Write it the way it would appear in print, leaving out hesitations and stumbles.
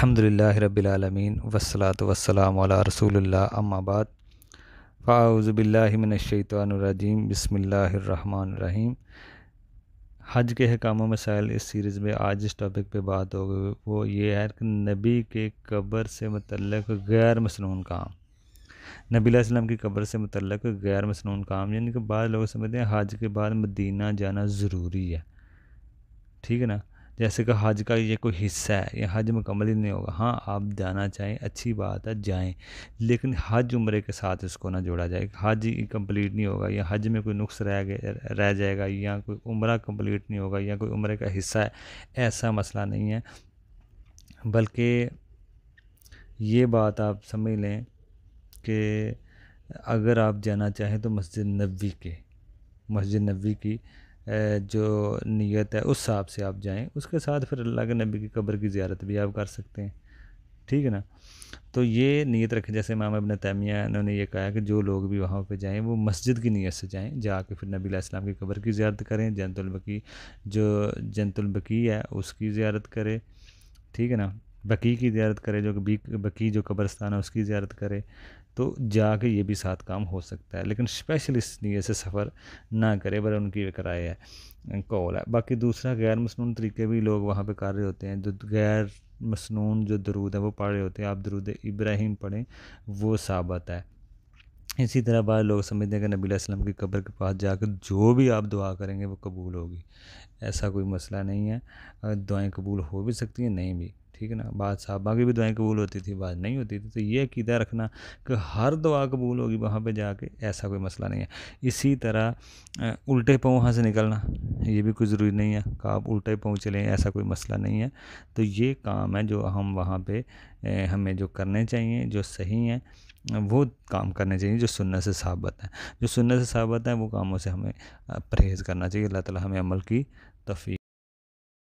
अल्हम्दुलिल्लाहि रब्बिल आलमीन वस्सलातु वस्सलामु अला रसूलिल्लाह अम्मा बाद फ़ाऊज़ु बिल्लाहि मिनश शैतानिर रजीम बिस्मिल्लाहिर रहमानिर रहीम। हज के अहकाम व मसाइल इस सीरीज़ में आज जिस टॉपिक पे बात होगी वो ये है कि नबी के कब्र से मुतल्लक़ गैर मसनून काम, नबी अलैहि सल्लम की कब्र से मुतल्लक़ गैर मसनून काम, यानी कि बाद लोग समझते हैं हज के बाद मदीना जाना ज़रूरी है। ठीक है ना, जैसे कि हज का ये कोई हिस्सा है, ये हज मुकम्मल ही नहीं होगा। हाँ, आप जाना चाहें अच्छी बात है, जाएं, लेकिन हज उम्रे के साथ इसको ना जोड़ा जाए। हज ही कंप्लीट नहीं होगा या हज में कोई नुक्स रह जाएगा या कोई उम्रा कंप्लीट नहीं होगा या कोई उम्रे का हिस्सा है, ऐसा मसला नहीं है। बल्कि ये बात आप समझ लें कि अगर आप जाना चाहें तो मस्जिद नबी की जो नीयत है उस हिसाब से आप जाएं, उसके साथ फिर अल्लाह के नबी की कब्र की ज़ियारत भी आप कर सकते हैं। ठीक है ना, तो ये नीयत रखें। जैसे इमाम इब्न तैमिया उन्होंने ये कहा कि जो लोग भी वहाँ पे जाएं वो मस्जिद की नीयत से जाएं, जाके फिर नबी अलैहि सल्लम की कब्र की ज़ियारत करें, जन्नतुल बकी है उसकी ज़ियारत करें। ठीक है ना, बकी की ज़ियारत करे, जो कि बकी जो कब्रस्तान है उसकी ज़ियारत करे, तो जाके ये भी साथ काम हो सकता है। लेकिन स्पेशल इस लिए से सफ़र ना करे, बर उनकी एक राय है, कौल है। बाकी दूसरा गैर मसनून तरीके भी लोग वहाँ पे कर रहे होते हैं। जो गैर मसनून जो दरूद है वो पढ़ रहे होते हैं, आप दरूद इब्राहिम पढ़ें, वो साबित है। इसी तरह बाद लोग समझते हैं कि नबी अलैहि सल्लम की कब्र के पास जाकर जो भी आप दुआ करेंगे वो कबूल होगी। ऐसा कोई मसला नहीं है, दुआएं कबूल हो भी सकती हैं, नहीं भी। ठीक है ना, बाद साहबा की भी दुआएं कबूल होती थी, बाद नहीं होती थी। तो ये अकीदा रखना कि हर दुआ कबूल होगी वहाँ पे जाके, ऐसा कोई मसला नहीं है। इसी तरह उल्टे पाँव वहाँ से निकलना, ये भी कोई ज़रूरी नहीं है कि आप उल्टे पाँव चलें, ऐसा कोई मसला नहीं है। तो ये काम है जो हम वहाँ पे हमें जो करने चाहिए, जो सही हैं वो काम करने चाहिए, जो सुन्नत से साबित है। जो सुन्नत से साबित है वो कामों से हमें परहेज़ करना चाहिए। अल्लाह ताला हमें अमल की तौफीक